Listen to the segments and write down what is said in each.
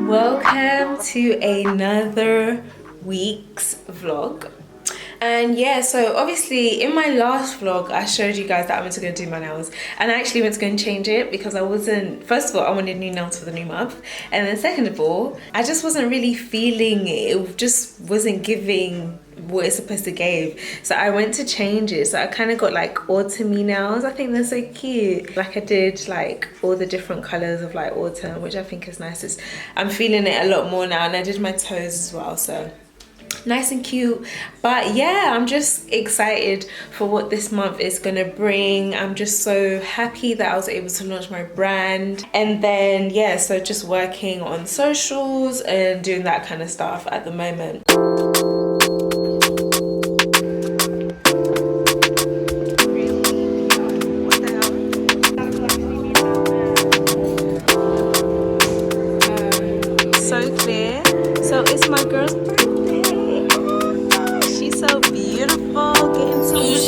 Welcome to another week's vlog. And yeah, so obviously in my last vlog I showed you guys that I went to go do my nails, and I actually went to go and change it because I wasn't, first of all I wanted new nails for the new month, and then second of all I just wasn't really feeling it. It just wasn't giving what it's supposed to give. So I went to change it. So I kind of got like autumny nails. I think they're so cute. Like I did like all the different colors of like autumn, which I think is nice. I'm feeling it a lot more now, and I did my toes as well, so nice and cute. But yeah, I'm just excited for what this month is gonna bring. I'm just so happy that I was able to launch my brand, and then yeah, so just working on socials and doing that kind of stuff at the moment. So clear. So it's my girl's birthday. She's so beautiful, getting so much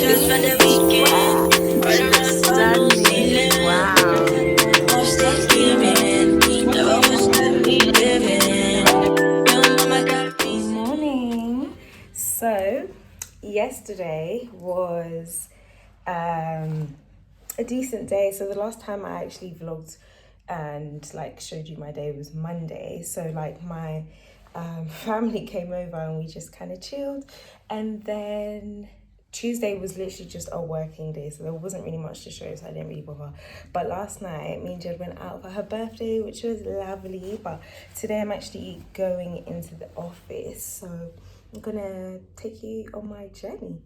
Good morning. So yesterday was a decent day. So the last time I actually vlogged and like showed you my day was Monday. So like my family came over and we just kind of chilled, and then Tuesday was literally just a working day, so there wasn't really much to show, so I didn't really bother. But last night me and Jed went out for her birthday, which was lovely. But today I'm actually going into the office, so I'm gonna take you on my journey.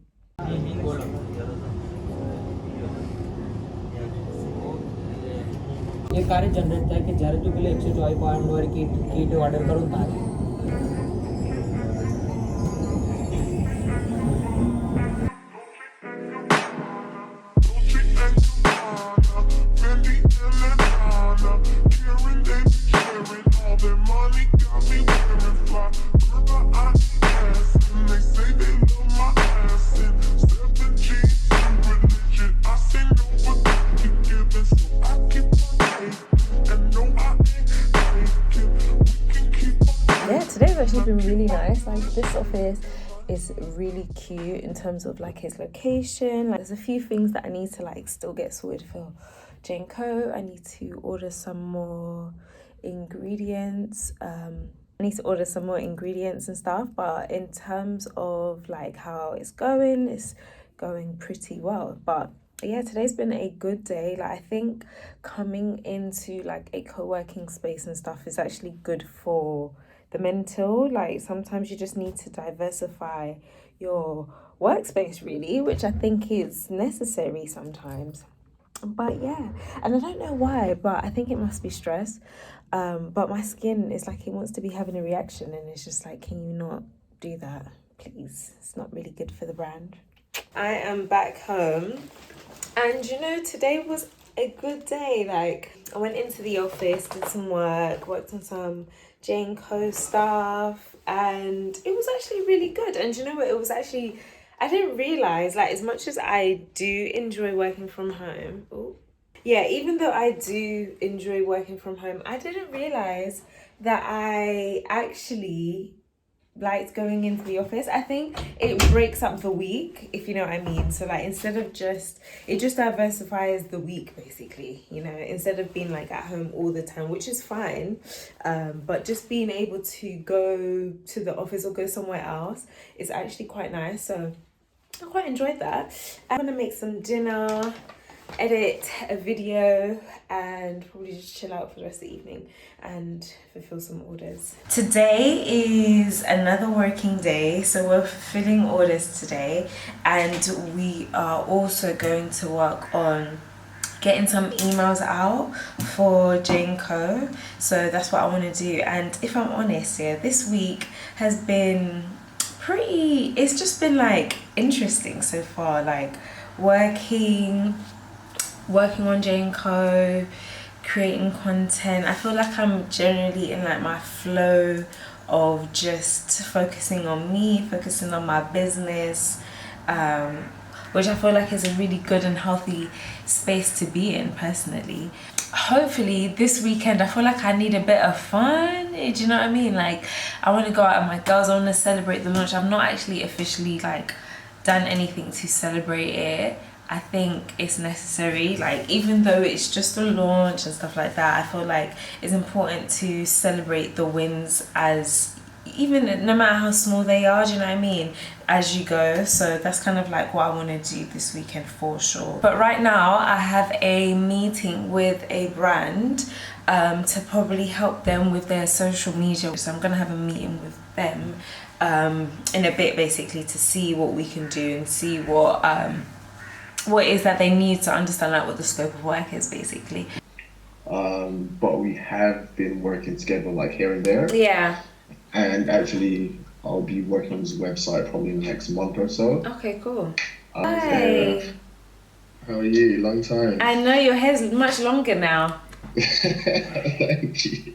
एक कार्य generate है कि जरा तुम्ही 124 point वर kit order करून टाक. Today's actually been really nice. Like this office is really cute in terms of like its location. Like there's a few things that I need to like still get sorted for Jane Co. I need to order some more ingredients. I need to order some more ingredients and stuff, but in terms of like how it's going pretty well. But yeah, today's been a good day. Like I think coming into like a co-working space and stuff is actually good for the mental. Like sometimes you just need to diversify your workspace really, which I think is necessary sometimes. But yeah, and I don't know why, but I think it must be stress. But my skin is like, it wants to be having a reaction, and it's just like, can you not do that, please? It's not really good for the brand. I am back home, and you know, today was a good day. Like I went into the office, did some work, worked on some Jane Co stuff, and it was actually really good. And you know what, it was actually, I didn't realize, like as much as I do enjoy working from home, even though I do enjoy working from home, I didn't realize that I actually liked going into the office. I think it breaks up the week, if you know what I mean. So like instead of it just diversifies the week basically, you know, instead of being like at home all the time, which is fine, but just being able to go to the office or go somewhere else is actually quite nice. So I quite enjoyed that. I'm gonna make some dinner, edit a video, and probably just chill out for the rest of the evening and fulfill some orders. Today is another working day, so we're fulfilling orders today, and we are also going to work on getting some emails out for Jane Co. So that's what I want to do. And if I'm honest, yeah, this week has been it's just been like interesting so far, like working on Jane Co, creating content. I feel like I'm generally in like my flow of just focusing on me, focusing on my business, which I feel like is a really good and healthy space to be in personally. Hopefully this weekend, I feel like I need a bit of fun. Do you know what I mean? Like, I want to go out with my girls. I want to celebrate the launch. I've not actually officially like done anything to celebrate it. I think it's necessary, like, even though it's just a launch and stuff like that, I feel like it's important to celebrate the wins, as even no matter how small they are, do you know what I mean, as you go. So that's kind of like what I want to do this weekend for sure. But right now I have a meeting with a brand to probably help them with their social media. So I'm gonna have a meeting with them in a bit, basically, to see what we can do and see what it is that they need to understand, like, what the scope of work is, basically. But we have been working together, like, here and there. Yeah. And actually, I'll be working on this website probably in the next month or so. Okay, cool. Hi. How are you? Long time. I know your hair's much longer now. Thank you.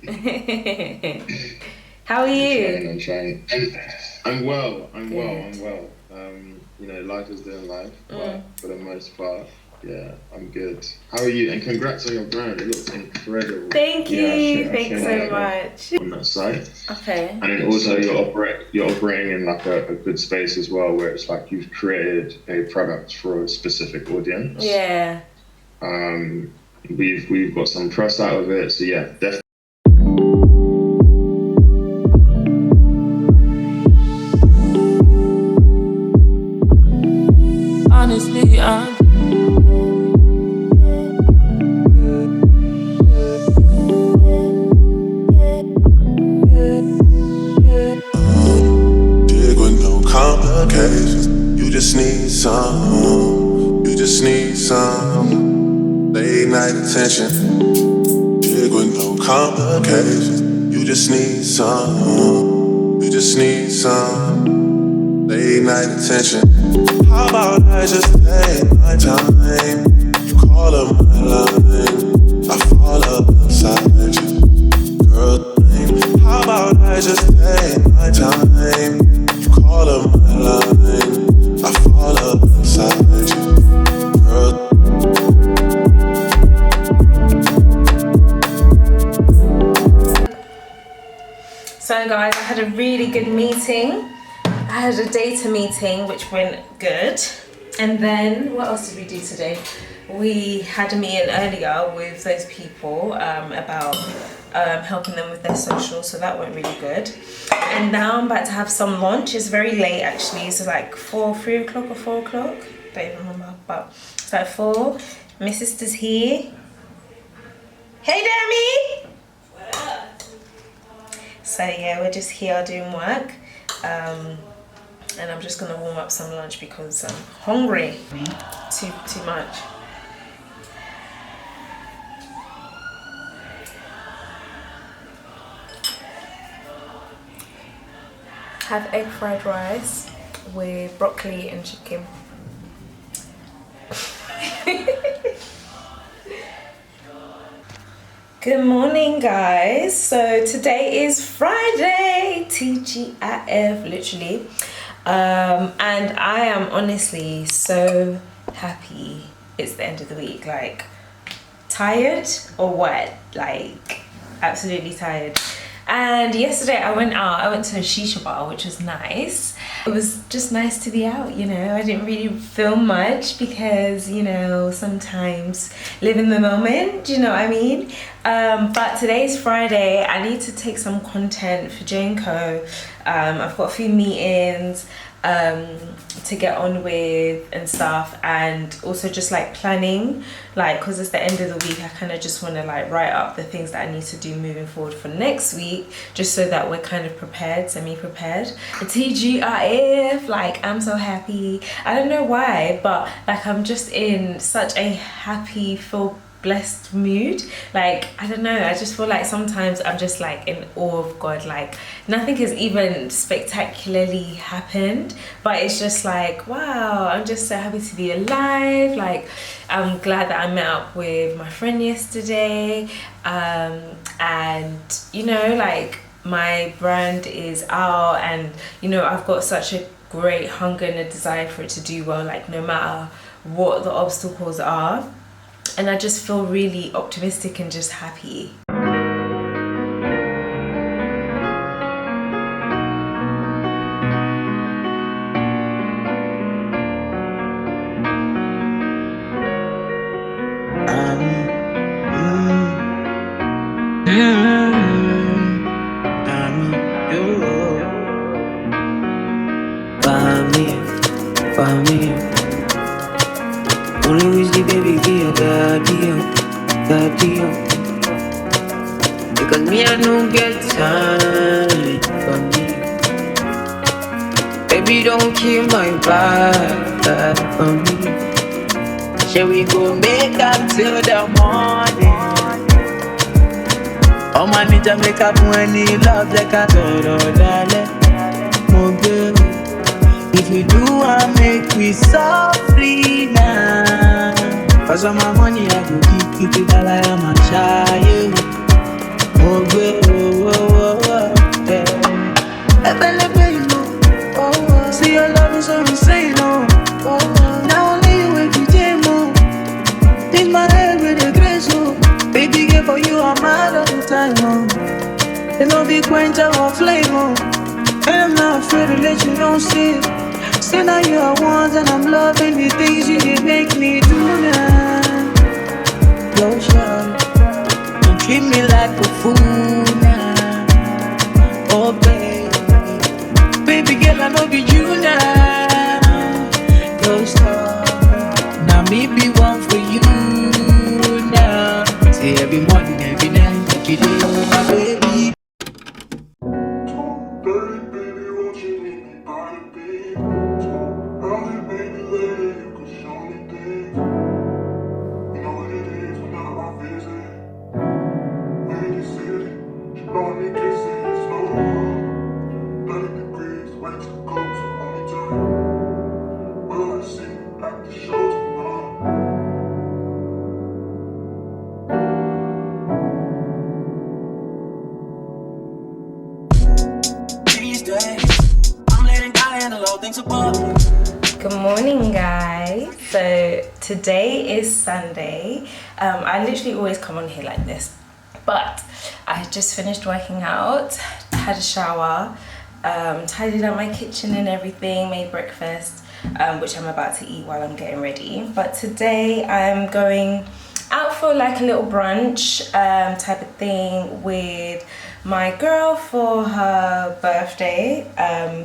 How are you? I'm trying. I'm well. You know, life is doing life, but for the most part, yeah, I'm good. How are you? And congrats on your brand. It looks incredible. Thank you. Thanks so much. On that site. Okay. And then also you're operating in like a good space as well, where it's like you've created a product for a specific audience. Yeah. We've got some trust out of it, so yeah, definitely. Honestly, I'm dig with no complications. You just need some. You just need some late night attention. Dig with no complications. You just need some. You just need some late night attention. How about I just take my time? You call up my line, I fall up inside you. Girl, how about I just take my time? You call up my line, I fall up inside you. Girl. So guys, I had a really good meeting. I had a data meeting which went good, and then what else did we do today? We had a meeting earlier with those people about helping them with their social, so that went really good. And now I'm about to have some lunch. It's very late actually, it's like 3 o'clock or 4 o'clock, don't even remember, but it's like 4. My sister's here. Hey Demi! So yeah, we're just here doing work. And I'm just gonna warm up some lunch because I'm hungry. Too much. Have egg fried rice with broccoli and chicken. Good morning, guys. So today is Friday, TGIF, literally. And I am honestly so happy it's the end of the week. Like, tired or what? Like, absolutely tired. And yesterday I went to a shisha bar, which was nice. It was just nice to be out, you know. I didn't really film much because, you know, sometimes live in the moment, do you know what I mean? But today's Friday, I need to take some content for Jane Co. I've got a few meetings to get on with and stuff, and also just like planning, like, because it's the end of the week, I kind of just want to like write up the things that I need to do moving forward for next week, just so that we're kind of prepared, semi-prepared. TGIF, like, I'm so happy. I don't know why, but like I'm just in such a happy, full blessed mood. Like, I don't know, I just feel like sometimes I'm just like in awe of God. Like, nothing has even spectacularly happened, but it's just like, wow, I'm just so happy to be alive. Like, I'm glad that I met up with my friend yesterday, and you know, like, my brand is out, and you know, I've got such a great hunger and a desire for it to do well, like no matter what the obstacles are. And I just feel really optimistic and just happy. Only wish the baby be a daddy, because me I don't get time for me. Baby, don't kill my vibe for me. Shall we go make up till the morning? Oh my ninja make up when he loves like a darling. My girl, if you do, I make me softly now. Cause all my money I go keep it all I am a child. Oh girl, yeah. See your love is so insane, oh. Now only you every day, more. In my head with the grace, oh. Baby, girl, for you I'm mad all the time, oh. There's no big quench or flame, oh. And I'm not afraid to let you know, see. Say now you are one and I'm loving the things you did make me do now. Yo, shawty, don't treat me like a fool now. Oh, baby, baby girl, I know be you now. Yo, stop, now me be one for you now. Say every morning, every night, every day, oh my baby. Good morning, guys. So today is Sunday. I literally always come on here like this, but I just finished working out, had a shower, tidied up my kitchen and everything, made breakfast, which I'm about to eat while I'm getting ready. But today I'm going out for like a little brunch type of thing with my girl for her birthday,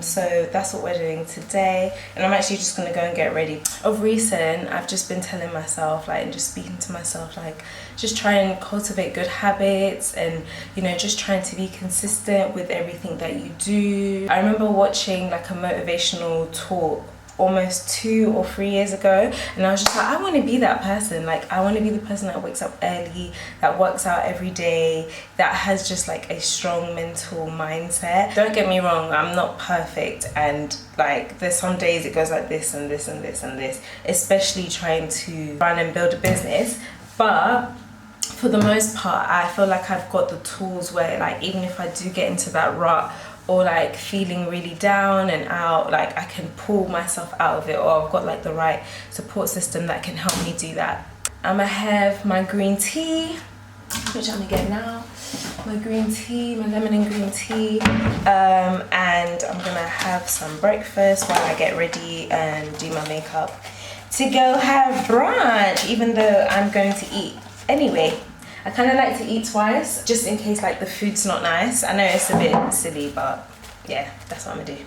so that's what we're doing today, and I'm actually just gonna go and get ready. Of recent, I've just been telling myself, like, and just speaking to myself, like, just try and cultivate good habits, and you know, just trying to be consistent with everything that you do. I remember watching like a motivational talk almost 2 or 3 years ago, and I was just like, I want to be that person. Like, I want to be the person that wakes up early, that works out every day, that has just like a strong mental mindset. Don't get me wrong, I'm not perfect, and like there's some days it goes like this and this and this and this, especially trying to run and build a business. But for the most part, I feel like I've got the tools where, like, even if I do get into that rut or like feeling really down and out, like I can pull myself out of it, or I've got like the right support system that can help me do that. I'm gonna have my green tea, which I'm gonna get now. My green tea, my lemon and green tea, and I'm gonna have some breakfast while I get ready and do my makeup to go have brunch, even though I'm going to eat anyway. I kind of like to eat twice, just in case like the food's not nice. I know it's a bit silly, but yeah, that's what I'm gonna do.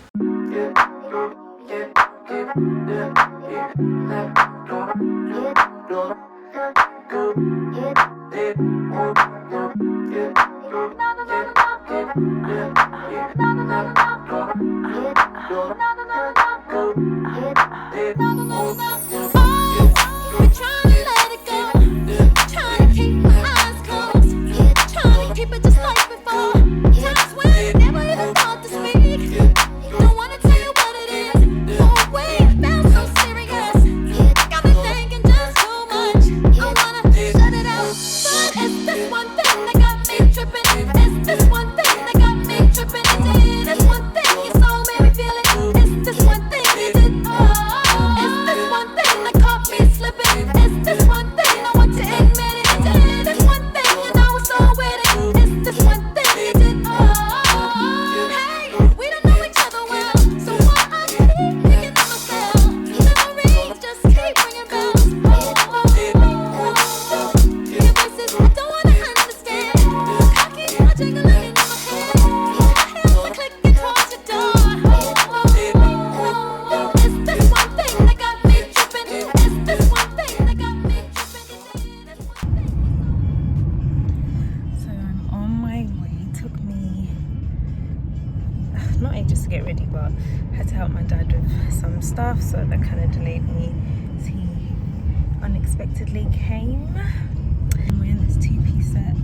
Keep it just like before. Times when I never even thought to speak. Don't wanna tell you what it is. Oh wait, felt so serious. Got me thinking just too much. I wanna shut it out, but it's this one thing that got me tripping. It's this one thing that got me tripping. It's this one thing your soul made me feel it. It's this one thing. to get ready, but had to help my dad with some stuff, so that kind of delayed me. So he unexpectedly came. And we're in this two-piece set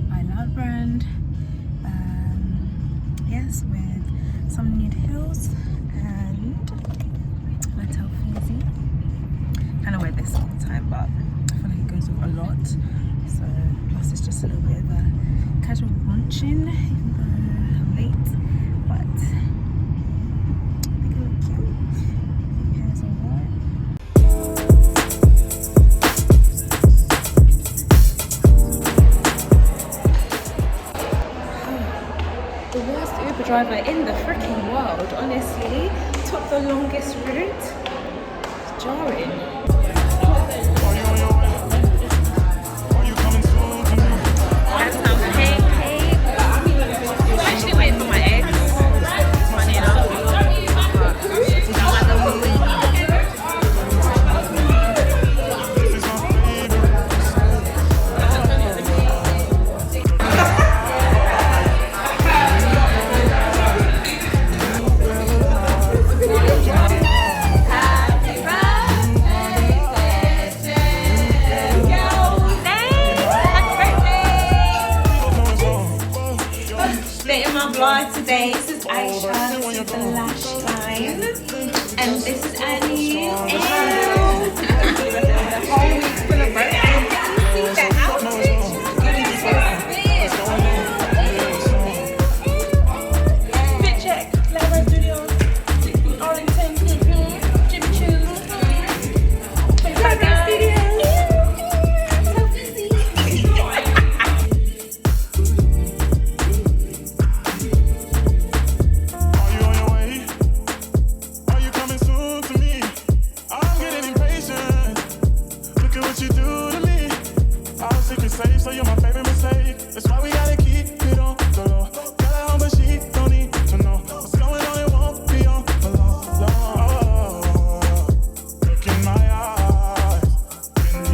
by Loud Brand. Yes, with some nude heels and Latel Fleazy. Kind of wear this all the time, but I feel like it goes with a lot. So plus it's just a little bit of a casual brunching, even though I'm late. But I think I look cute. Hair's alright. The worst Uber driver in the freaking world, honestly. Took the longest route. It's jarring. Had some pancakes. I'm actually waiting for my eggs. Funny enough. Now I know what we today. This is Aisha, this is the lash line, and this is Annie. And the whole week's full of birthdays. See that outfit? Fit check. Flavor Studio. Arlington. Jimmy Choo. Flavor Studio. So busy. So you're my favorite.